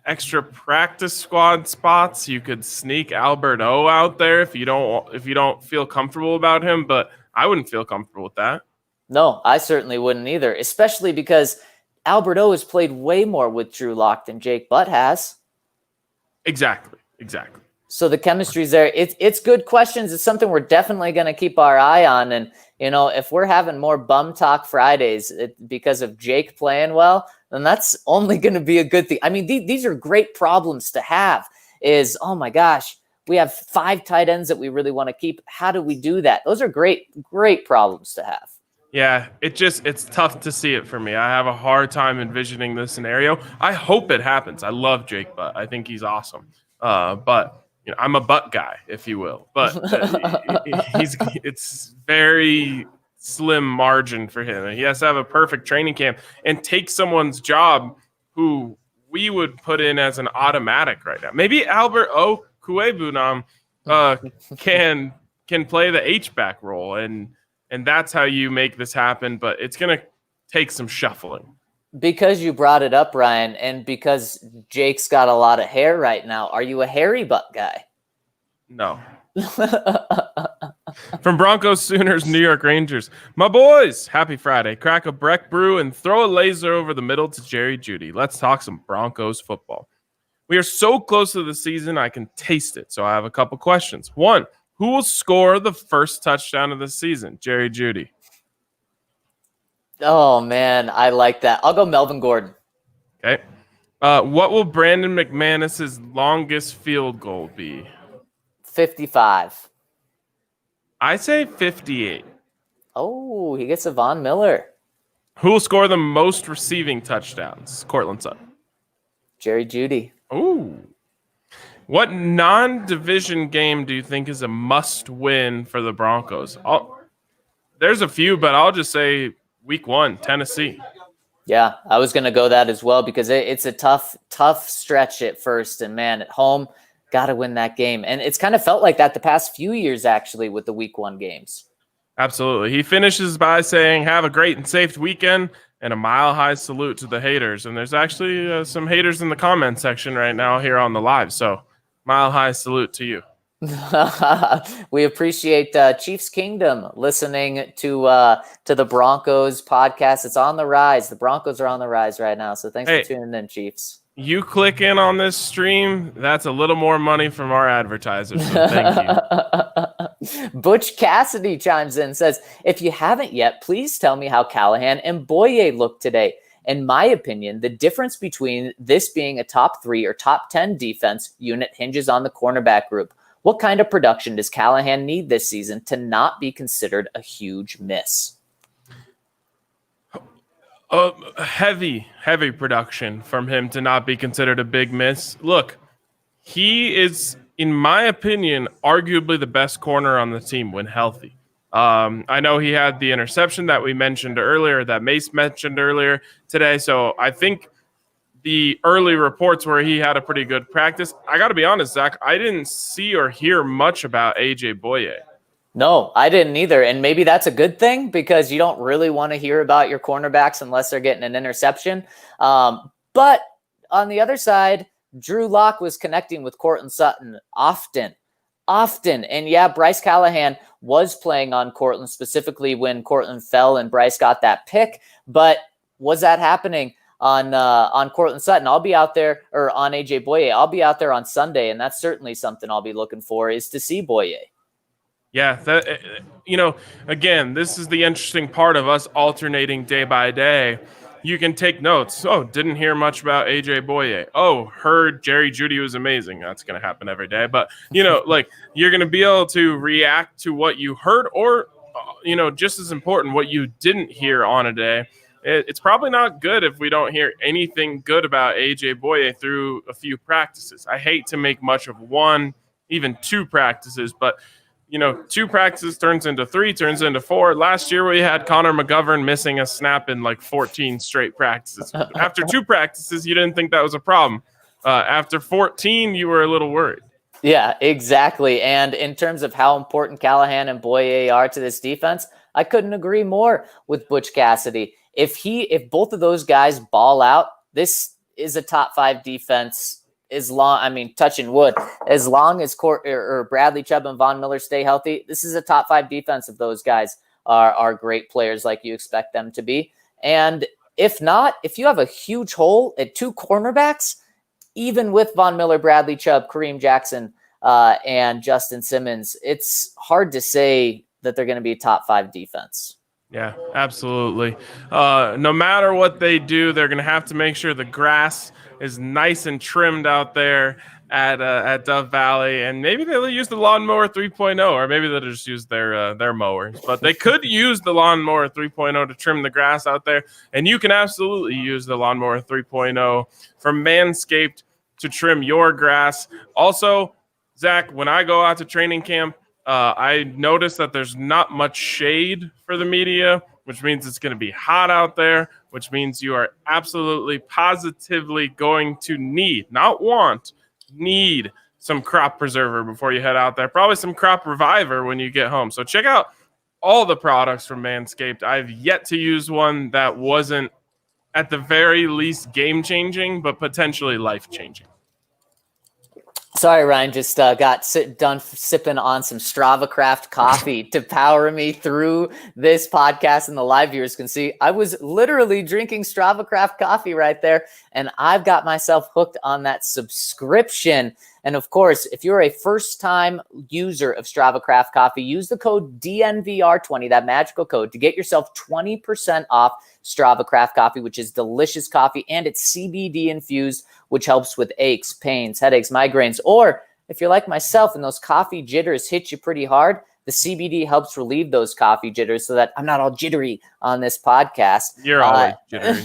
S1: extra practice squad spots, you could sneak Albert O out there if you don't feel comfortable about him. But I wouldn't feel comfortable with that.
S2: No, I certainly wouldn't either, especially because Albert O has played way more with Drew Lock than Jake Butt has.
S1: Exactly.
S2: So the chemistry's there. It's good questions. It's something we're definitely going to keep our eye on. And, if we're having more bum talk Fridays because of Jake playing well, then that's only going to be a good thing. I mean, these are great problems to have is, oh my gosh, we have 5 tight ends that we really want to keep. How do we do that? Those are great problems to have.
S1: Yeah, it's tough to see it for me. I have a hard time envisioning this scenario. I hope it happens. I love Jake Butt. I think he's awesome. But I'm a Butt guy, if you will. But it's very slim margin for him. He has to have a perfect training camp and take someone's job who we would put in as an automatic right now. Maybe Albert O. Kuebunam can play the H-back role and that's how you make this happen, but it's going to take some shuffling.
S2: Because you brought it up, Ryan, and because Jake's got a lot of hair right now, are you a hairy butt guy?
S1: No. From Broncos, Sooners, New York Rangers. My boys, happy Friday. Crack a Breck brew and throw a laser over the middle to Jeudy. Let's talk some Broncos football. We are so close to the season, I can taste it, so I have a couple questions. 1, who will score the first touchdown of the season? Jeudy.
S2: Oh, man, I like that. I'll go Melvin Gordon.
S1: Okay. What will Brandon McManus's longest field goal be?
S2: 55.
S1: I say 58.
S2: Oh, he gets a Von Miller.
S1: Who will score the most receiving touchdowns? Cortland Sutton.
S2: Jeudy.
S1: Ooh. What non-division game do you think is a must-win for the Broncos? There's a few, but I'll just say week 1, Tennessee.
S2: Yeah, I was going to go that as well because it's a tough stretch at first. And, man, at home, got to win that game. And it's kind of felt like that the past few years, actually, with the week 1 games.
S1: Absolutely. He finishes by saying, have a great and safe weekend and a mile-high salute to the haters. And there's actually some haters in the comment section right now here on the live. So mile-high salute to you.
S2: We appreciate Chiefs Kingdom listening to the Broncos podcast. It's on the rise. The Broncos are on the rise right now. So thanks for tuning in, Chiefs.
S1: You click in on this stream, that's a little more money from our advertisers. So thank
S2: you. Butch Cassidy chimes in and says, if you haven't yet, please tell me how Callahan and Boye looked today. In my opinion, the difference between this being a top 3 or top 10 defense unit hinges on the cornerback group. What kind of production does Callahan need this season to not be considered a huge miss?
S1: Heavy production from him to not be considered a big miss. Look, he is, in my opinion, arguably the best corner on the team when healthy. I know he had the interception that we mentioned earlier, that Mace mentioned earlier today. So I think the early reports where he had a pretty good practice. I got to be honest, Zach, I didn't see or hear much about AJ Boye.
S2: No, I didn't either. And maybe that's a good thing because you don't really want to hear about your cornerbacks unless they're getting an interception. But on the other side, Drew Lock was connecting with Cortland Sutton often. And yeah, Bryce Callahan was playing on Cortland specifically when Cortland fell and Bryce got that pick. But was that happening on Cortland Sutton? I'll be out there, or on AJ Boye. I'll be out there on Sunday, and that's certainly something I'll be looking for is to see Boye.
S1: Yeah, again, this is the interesting part of us alternating day by day. You can take notes. Oh, didn't hear much about AJ Boye. Oh, heard Jeudy was amazing. That's going to happen every day. But, you're going to be able to react to what you heard or, just as important, what you didn't hear on a day. It's probably not good if we don't hear anything good about AJ Boye through a few practices. I hate to make much of 1, even 2 practices, but 2 practices turns into 3, turns into 4. Last year we had Connor McGovern missing a snap in like 14 straight practices. After 2 practices, you didn't think that was a problem. After 14, you were a little worried.
S2: Yeah, exactly. And in terms of how important Callahan and Boye are to this defense, I couldn't agree more with Butch Cassidy. If both of those guys ball out, this is a top 5 defense touching wood, as long as Bradley Chubb and Von Miller stay healthy, this is a top 5 defense if those guys are great players like you expect them to be. And if not, if you have a huge hole at 2 cornerbacks, even with Von Miller, Bradley Chubb, Kareem Jackson, and Justin Simmons, it's hard to say that they're going to be a top 5 defense.
S1: Yeah, absolutely. No matter what they do, they're going to have to make sure the grass is nice and trimmed out there at Dove Valley, and maybe they'll use the lawnmower 3.0, or maybe they'll just use their mowers. But they could use the lawnmower 3.0 to trim the grass out there, and you can absolutely use the lawnmower 3.0 from Manscaped to trim your grass. Also, Zach, when I go out to training camp, I notice that there's not much shade for the media, which means it's going to be hot out there, which means you are absolutely positively going to need some crop preserver before you head out there. Probably some crop reviver when you get home. So check out all the products from Manscaped. I've yet to use one that wasn't at the very least game-changing, but potentially life-changing.
S2: Sorry, Ryan, just got done sipping on some Strava Craft coffee to power me through this podcast, and the live viewers can see I was literally drinking Strava Craft coffee right there, and I've got myself hooked on that subscription. And of course, if you're a first-time user of Strava Craft coffee, use the code DNVR20, that magical code, to get yourself 20% off Strava Craft coffee, which is delicious coffee, and it's CBD infused, which helps with aches, pains, headaches, migraines. Or if you're like myself and those coffee jitters hit you pretty hard, the CBD helps relieve those coffee jitters so that I'm not all jittery on this podcast.
S1: You're always jittery.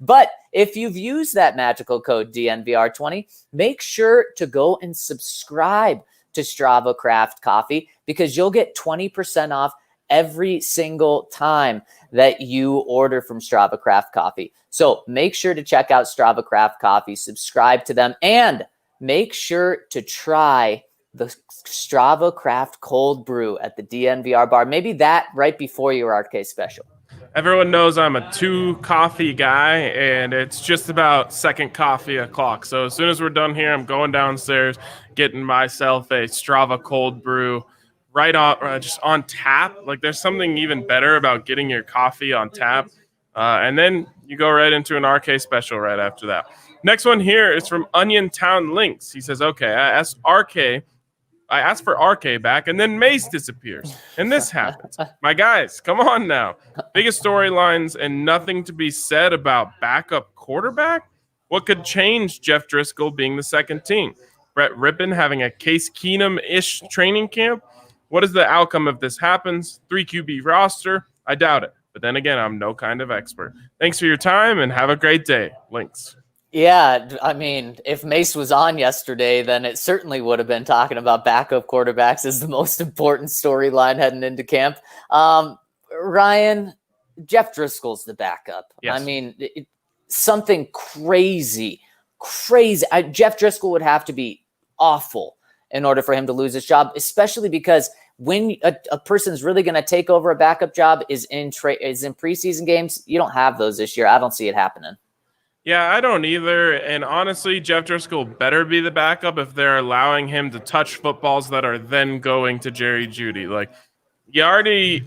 S2: But if you've used that magical code DNVR20, make sure to go and subscribe to Strava Craft Coffee, because you'll get 20% off every single time that you order from Strava Craft Coffee. So make sure to check out Strava Craft Coffee, subscribe to them, and make sure to try the Strava Craft Cold Brew at the DNVR bar. Maybe that right before your RK special.
S1: Everyone knows I'm a 2 coffee guy, and it's just about second coffee o'clock. So as soon as we're done here, I'm going downstairs, getting myself a Strava Cold Brew right on, just on tap. Like, there's something even better about getting your coffee on tap. And then you go right into an RK special right after that. Next one here is from Onion Town Links. He says, okay, I asked for RK back, and then Mace disappears. And this happens. My guys, come on now. Biggest storylines and nothing to be said about backup quarterback? What could change Jeff Driscoll being the second team? Brett Rippon having a Case Keenum-ish training camp? What is the outcome if this happens? 3 QB roster? I doubt it. But then again, I'm no kind of expert. Thanks for your time, and have a great day. Links.
S2: Yeah, I mean, if Mace was on yesterday, then it certainly would have been talking about backup quarterbacks as the most important storyline heading into camp. Ryan, Jeff Driscoll's the backup.
S1: Yes.
S2: I mean, something crazy. Jeff Driscoll would have to be awful in order for him to lose his job, especially because when a person's really going to take over a backup job is in preseason games. You don't have those this year. I don't see it happening.
S1: Yeah, I don't either. And honestly, Jeff Driscoll better be the backup if they're allowing him to touch footballs that are then going to Jerry Jeudy. Like, you already,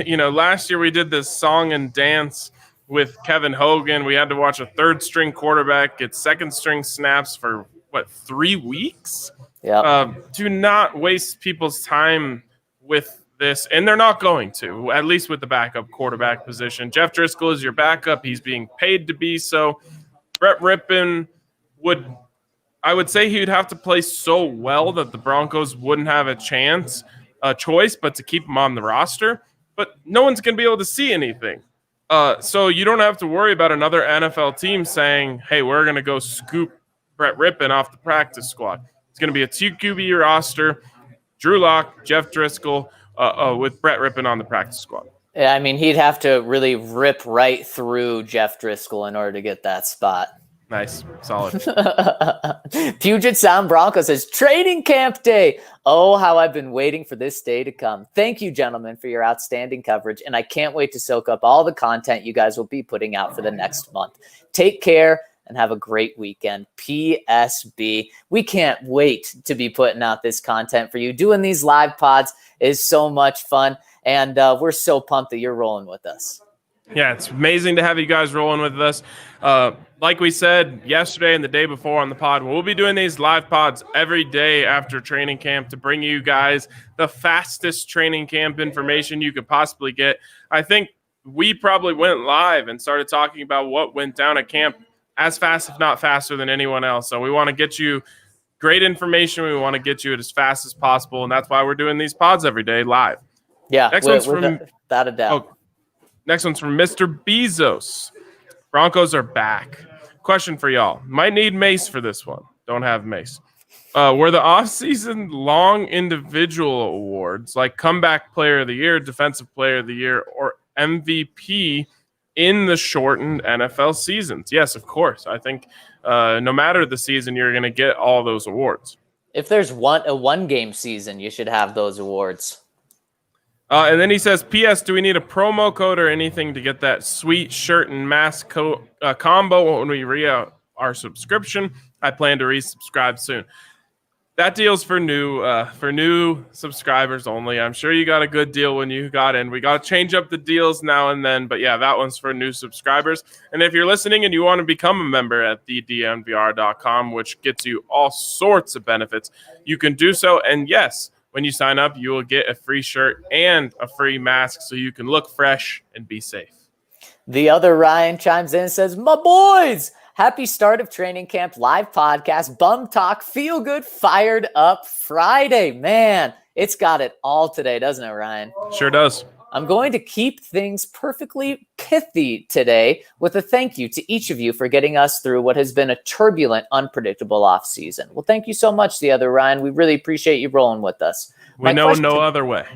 S1: last year we did this song and dance with Kevin Hogan. We had to watch a third-string quarterback get second-string snaps for, 3 weeks?
S2: Yeah.
S1: Do not waste people's time with this, and they're not going to, at least with the backup quarterback position. Jeff Driscoll is your backup. He's being paid to be so. Brett Rippon I would say he would have to play so well that the Broncos wouldn't have a choice but to keep him on the roster. But no one's going to be able to see anything. So you don't have to worry about another NFL team saying, hey, we're going to go scoop Brett Rippon off the practice squad. It's going to be a 2 QB roster, Drew Lock, Jeff Driscoll, with Brett Rippon on the practice squad.
S2: Yeah, I mean, he'd have to really rip right through Jeff Driscoll in order to get that spot.
S1: Nice. Solid.
S2: Puget Sound Broncos says, training camp day. Oh, how I've been waiting for this day to come. Thank you, gentlemen, for your outstanding coverage, and I can't wait to soak up all the content you guys will be putting out for the next month. Take care, and have a great weekend. PSB. We can't wait to be putting out this content for you. Doing these live pods is so much fun, and we're so pumped that you're rolling with us.
S1: Yeah, it's amazing to have you guys rolling with us. Like we said yesterday and the day before on the pod, we'll be doing these live pods every day after training camp to bring you guys the fastest training camp information you could possibly get. I think we probably went live and started talking about what went down at camp as fast, if not faster, than anyone else. So we want to get you great information. We want to get you it as fast as possible, and that's why we're doing these pods every day live.
S2: Yeah,
S1: next one's from
S2: without a doubt.
S1: Oh, next one's from Mr. Bezos. Broncos are back. Question for y'all. Might need Mace for this one. Don't have Mace. Were the offseason long individual awards like Comeback Player of the Year, Defensive Player of the Year, or MVP in the shortened NFL seasons? Yes, of course. I think no matter the season, you're going to get all those awards.
S2: If there's a one-game season, you should have those awards.
S1: And then he says, P.S. Do we need a promo code or anything to get that sweet shirt and mask combo when we our subscription? I plan to resubscribe soon. That deal's for new subscribers only. I'm sure you got a good deal when you got in. We got to change up the deals now and then, but yeah, that one's for new subscribers. And if you're listening and you want to become a member at DNVR.com, which gets you all sorts of benefits, you can do so. And yes, when you sign up, you will get a free shirt and a free mask so you can look fresh and be safe.
S2: The other Ryan chimes in and says, my boys, happy start of training camp live podcast, bum talk, feel good, fired up Friday. Man, it's got it all today, doesn't it, Ryan?
S1: Sure does.
S2: I'm going to keep things perfectly pithy today with a thank you to each of you for getting us through what has been a turbulent, unpredictable offseason. Well, thank you so much, the other Ryan. We really appreciate you rolling with us.
S1: We know no other way.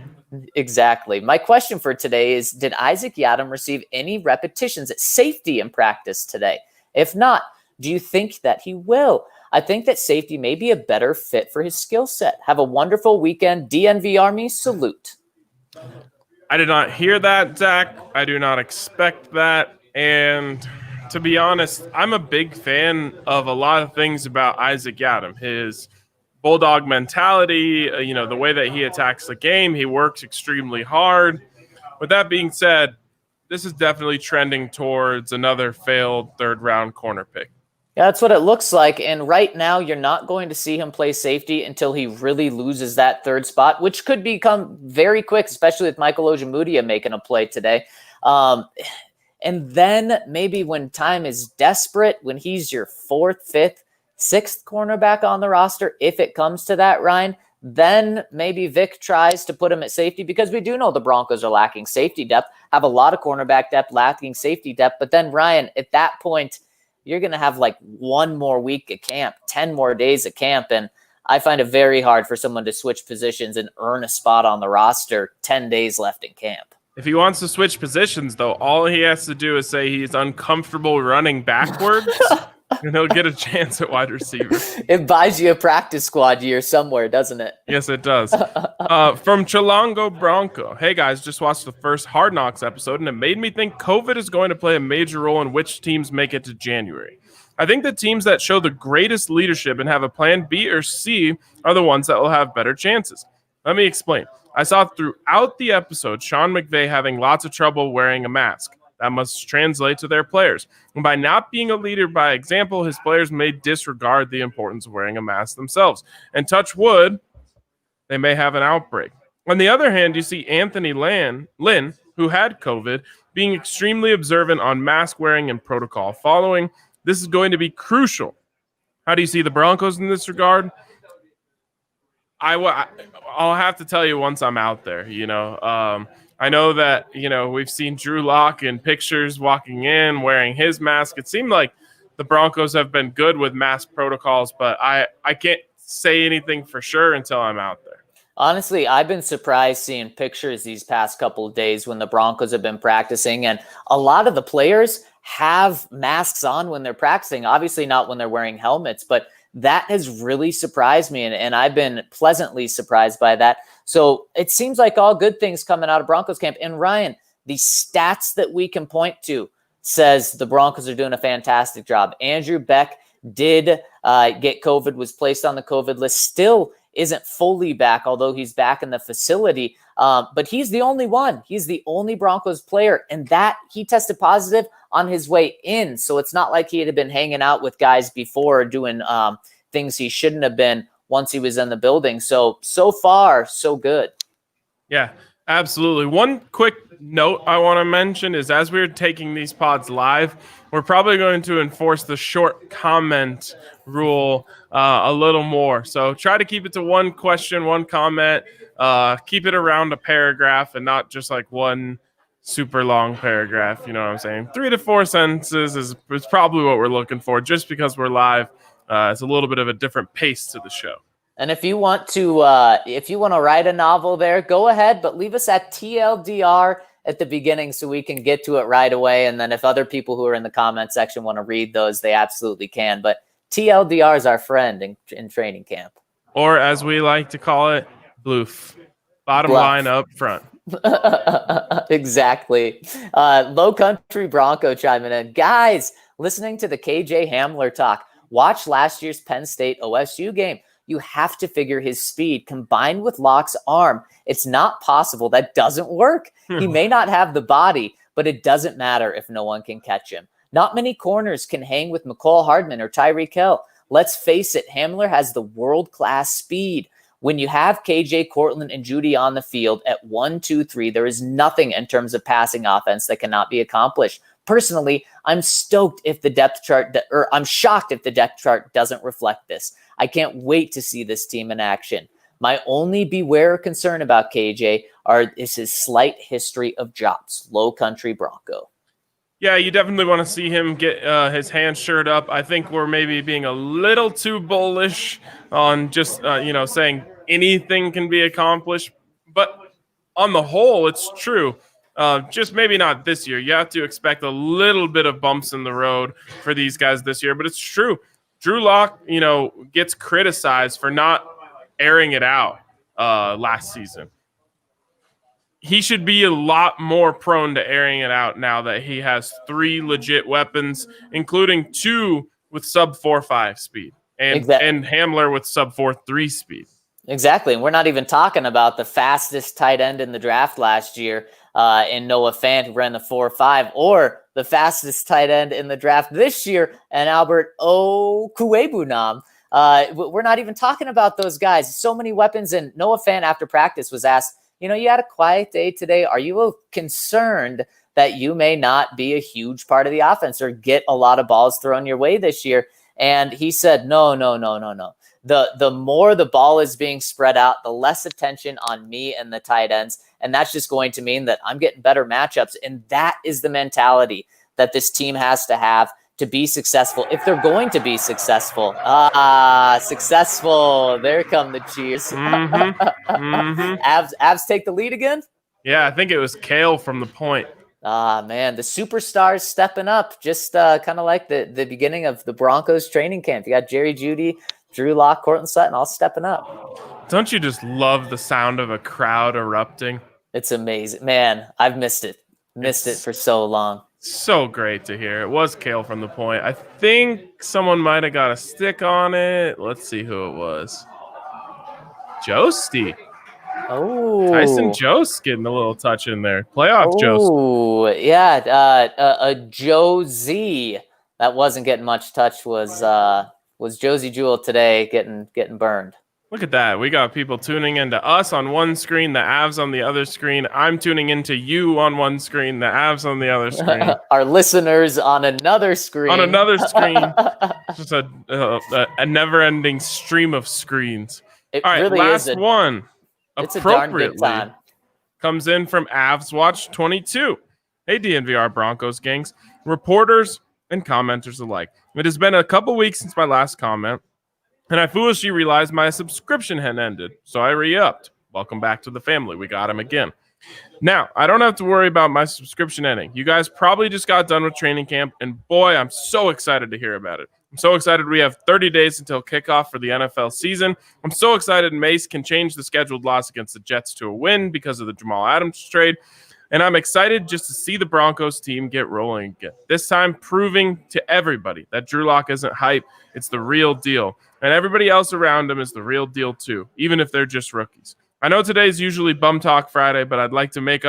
S2: Exactly. My question for today is, did Isaac Yiadom receive any repetitions at safety in practice today? If not, do you think that he will? I think that safety may be a better fit for his skill set. Have a wonderful weekend. DNV Army, salute.
S1: I did not hear that, Zach. I do not expect that. And to be honest, I'm a big fan of a lot of things about Isaac Yiadom. His bulldog mentality, the way that he attacks the game. He works extremely hard. With that being said, this is definitely trending towards another failed third-round corner pick.
S2: Yeah, that's what it looks like. And right now, you're not going to see him play safety until he really loses that third spot, which could become very quick, especially with Michael Ojemudia making a play today. And then maybe when time is desperate, when he's your fourth, fifth, sixth cornerback on the roster, if it comes to that, Ryan, then maybe Vic tries to put him at safety, because we do know the Broncos are lacking safety depth, have a lot of cornerback depth, lacking safety depth. But then, Ryan, at that point, you're going to have like one more week of camp, 10 more days of camp. And I find it very hard for someone to switch positions and earn a spot on the roster 10 days left in camp.
S1: If he wants to switch positions, though, all he has to do is say he's uncomfortable running backwards, and he'll get a chance at wide receiver.
S2: It buys you a practice squad year somewhere, doesn't it?
S1: Yes, it does. From Chilango Bronco. Hey, guys, just watched the first Hard Knocks episode, and it made me think COVID is going to play a major role in which teams make it to January. I think the teams that show the greatest leadership and have a plan B or C are the ones that will have better chances. Let me explain. I saw throughout the episode Sean McVay having lots of trouble wearing a mask. That must translate to their players. And by not being a leader by example, his players may disregard the importance of wearing a mask themselves. And touch wood, they may have an outbreak. On the other hand, you see Anthony Lynn, who had COVID, being extremely observant on mask wearing and protocol following. This is going to be crucial. How do you see the Broncos in this regard? I'll have to tell you once I'm out there, I know that, we've seen Drew Lock in pictures walking in wearing his mask. It seemed like the Broncos have been good with mask protocols, but I can't say anything for sure until I'm out there.
S2: Honestly, I've been surprised seeing pictures these past couple of days when the Broncos have been practicing, and a lot of the players have masks on when they're practicing. Obviously not when they're wearing helmets, but that has really surprised me, and I've been pleasantly surprised by that. So it seems like all good things coming out of Broncos camp. And Ryan, the stats that we can point to says the Broncos are doing a fantastic job. Andrew Beck did get COVID, was placed on the COVID list, still isn't fully back, although he's back in the facility. But he's the only one. He's the only Broncos player, and that he tested positive on his way in. So it's not like he had been hanging out with guys before doing things he shouldn't have been once he was in the building. So far, so good.
S1: Yeah, absolutely. One quick note I want to mention is as we're taking these pods live, we're probably going to enforce the short comment rule a little more. So try to keep it to one question, one comment, keep it around a paragraph and not just like one super long paragraph. You know what I'm saying? 3 to 4 sentences is probably what we're looking for just because we're live. It's a little bit of a different pace to the show.
S2: And if you want to write a novel there, go ahead, but leave us at TLDR at the beginning so we can get to it right away. And then if other people who are in the comment section want to read those, they absolutely can. But TLDR is our friend in training camp.
S1: Or as we like to call it, bloof. Bottom line up front.
S2: Exactly. Low Country Bronco chiming in. Guys, listening to the KJ Hamler talk, watch last year's Penn State OSU game. You have to figure his speed combined with Locke's arm. It's not possible. That doesn't work. He may not have the body, but it doesn't matter if no one can catch him. Not many corners can hang with McCall Hardman or Tyreek Hill. Let's face it, Hamler has the world-class speed. When you have KJ, Cortland, and Jeudy on the field at 1, 2, 3, there is nothing in terms of passing offense that cannot be accomplished. Personally, I'm shocked if the depth chart doesn't reflect this. I can't wait to see this team in action. My only beware concern about KJ is his slight history of drops. Low Country Bronco.
S1: Yeah, you definitely want to see him get his hands shirred up. I think we're maybe being a little too bullish on just saying anything can be accomplished. But on the whole, it's true. Just maybe not this year. You have to expect a little bit of bumps in the road for these guys this year, but it's true. Drew Lock, gets criticized for not airing it out last season. He should be a lot more prone to airing it out now that he has 3 legit weapons, including 2 with sub 4.5 speed and Hamler with sub 4.3 speed.
S2: Exactly. And we're not even talking about the fastest tight end in the draft last year in Noah Fant, who ran the 4.5, or the fastest tight end in the draft this year, and Albert Okuwebunam. We're not even talking about those guys. So many weapons. And Noah Fant, after practice, was asked, you had a quiet day today. Are you concerned that you may not be a huge part of the offense or get a lot of balls thrown your way this year? And he said, no. The more the ball is being spread out, the less attention on me and the tight ends. And that's just going to mean that I'm getting better matchups. And that is the mentality that this team has to have to be successful. If they're going to be successful. Successful. There come the cheers. Avs take the lead again?
S1: Yeah, I think it was Kale from the point.
S2: Man, the superstars stepping up, just kind of like the beginning of the Broncos training camp. You got Jerry Jeudy, Drew Lock, Cortland Sutton, all stepping up.
S1: Don't you just love the sound of a crowd erupting?
S2: It's amazing. Man, I've missed it. Missed it for so long.
S1: So great to hear. It was Kale from the point. I think someone might have got a stick on it. Let's see who it was. Jeudy.
S2: Oh,
S1: Tyson Jost getting a little touch in there. Playoff Jost.
S2: Oh, yeah. A Josie that wasn't getting much touch was Josie Jewell today getting burned.
S1: Look at that. We got people tuning into us on one screen, the Avs on the other screen. I'm tuning into you on one screen, the Avs on the other screen.
S2: Our listeners on another screen.
S1: On another screen. Just a never-ending stream of screens.
S2: It
S1: All right,
S2: really
S1: last one.
S2: It's a darn good time.
S1: Comes in from Avs Watch 22. Hey, DNVR Broncos gangs, reporters and commenters alike. It has been a couple weeks since my last comment, and I foolishly realized my subscription had ended, so I re-upped. Welcome back to the family. We got him again. Now, I don't have to worry about my subscription ending. You guys probably just got done with training camp, and boy, I'm so excited to hear about it. I'm so excited we have 30 days until kickoff for the NFL season. I'm so excited Mace can change the scheduled loss against the Jets to a win because of the Jamal Adams trade. and I'm excited just to see the Broncos team get rolling again. This time proving to everybody that Drew Lock isn't hype, it's the real deal. And everybody else around him is the real deal too, even if they're just rookies. I know today's usually Bum Talk Friday, but I'd like to make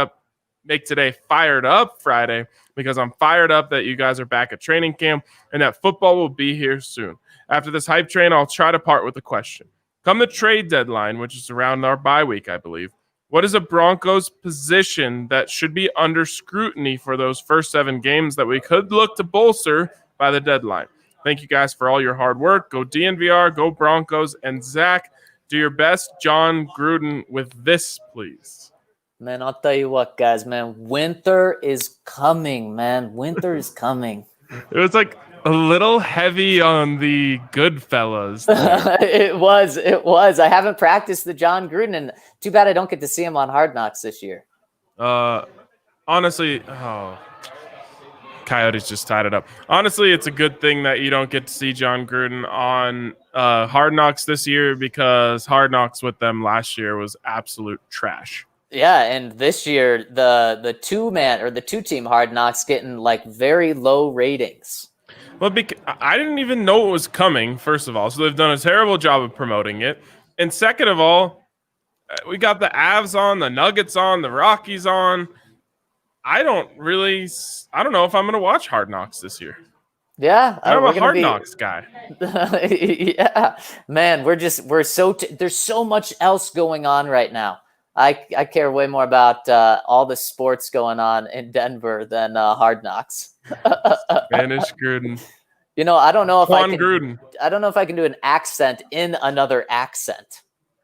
S1: today Fired Up Friday because I'm fired up that you guys are back at training camp and that football will be here soon. After this hype train, I'll try to part with a question. Come the trade deadline, which is around our bye week, I believe, what is a Broncos position that should be under scrutiny for those first 7 games that we could look to bolster by the deadline? Thank you guys for all your hard work. Go DNVR, go Broncos, and Zach, do your best John Gruden with this, please.
S2: Man, I'll tell you what, guys, man. Winter is coming, man. Winter is coming.
S1: It was like a little heavy on the Goodfellas.
S2: It was. I haven't practiced the John Gruden, and too bad I don't get to see him on Hard Knocks this year.
S1: Honestly, Coyotes just tied it up. Honestly, it's a good thing that you don't get to see John Gruden on Hard Knocks this year because Hard Knocks with them last year was absolute trash.
S2: Yeah, and this year the 2-man or the 2-team Hard Knocks getting like very low ratings.
S1: Well, I didn't even know it was coming, first of all. So they've done a terrible job of promoting it. And second of all, we got the Avs on, the Nuggets on, the Rockies on. I don't know if I'm going to watch Hard Knocks this year.
S2: Yeah.
S1: I'm a Hard Knocks guy.
S2: Yeah. Man, there's so much else going on right now. I care way more about all the sports going on in Denver than Hard Knocks.
S1: Spanish Gruden.
S2: I don't know if
S1: Gruden.
S2: I don't know if I can do an accent in another accent.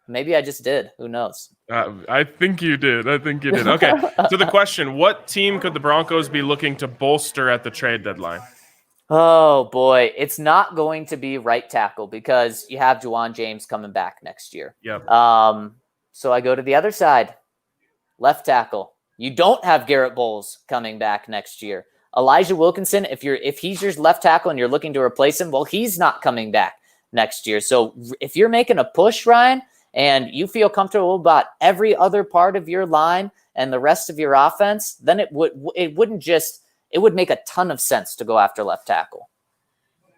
S2: Maybe I just did. Who knows?
S1: I think you did. Okay. So the question, what team could the Broncos be looking to bolster at the trade deadline?
S2: Oh, boy. It's not going to be right tackle because you have Juwan James coming back next year.
S1: Yep.
S2: So I go to the other side. Left tackle. You don't have Garrett Bowles coming back next year. Elijah Wilkinson, if he's your left tackle and you're looking to replace him, well, he's not coming back next year. So if you're making a push, Ryan, and you feel comfortable about every other part of your line and the rest of your offense, then it would make a ton of sense to go after left tackle.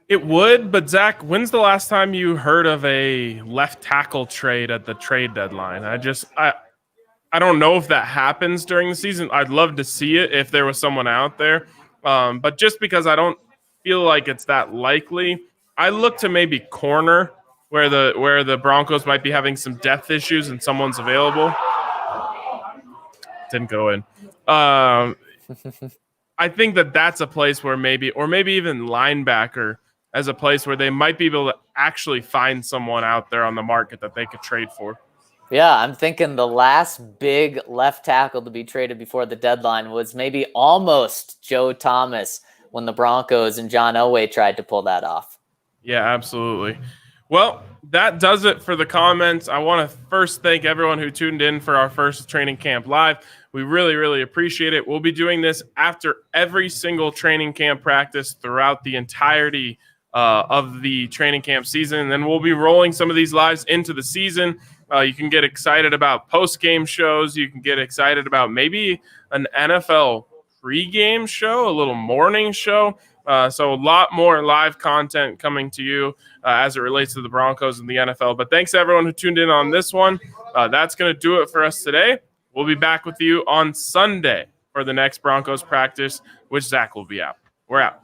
S1: It would, but Zach, when's the last time you heard of a left tackle trade at the trade deadline? I don't know if that happens during the season. I'd love to see it if there was someone out there. But just because I don't feel like it's that likely, I look to maybe corner where the Broncos might be having some depth issues and someone's available. Didn't go in. I think that's a place where maybe even linebacker as a place where they might be able to actually find someone out there on the market that they could trade for.
S2: Yeah, I'm thinking the last big left tackle to be traded before the deadline was maybe almost Joe Thomas when the Broncos and John Elway tried to pull that off.
S1: Yeah, absolutely. Well, that does it for the comments. I want to first thank everyone who tuned in for our first training camp live. We really, really appreciate it. We'll be doing this after every single training camp practice throughout the entirety of the training camp season. And then we'll be rolling some of these lives into the season. You can get excited about post-game shows. You can get excited about maybe an NFL pre-game show, a little morning show. So a lot more live content coming to you as it relates to the Broncos and the NFL. But thanks to everyone who tuned in on this one. That's going to do it for us today. We'll be back with you on Sunday for the next Broncos practice, which Zach will be out. We're out.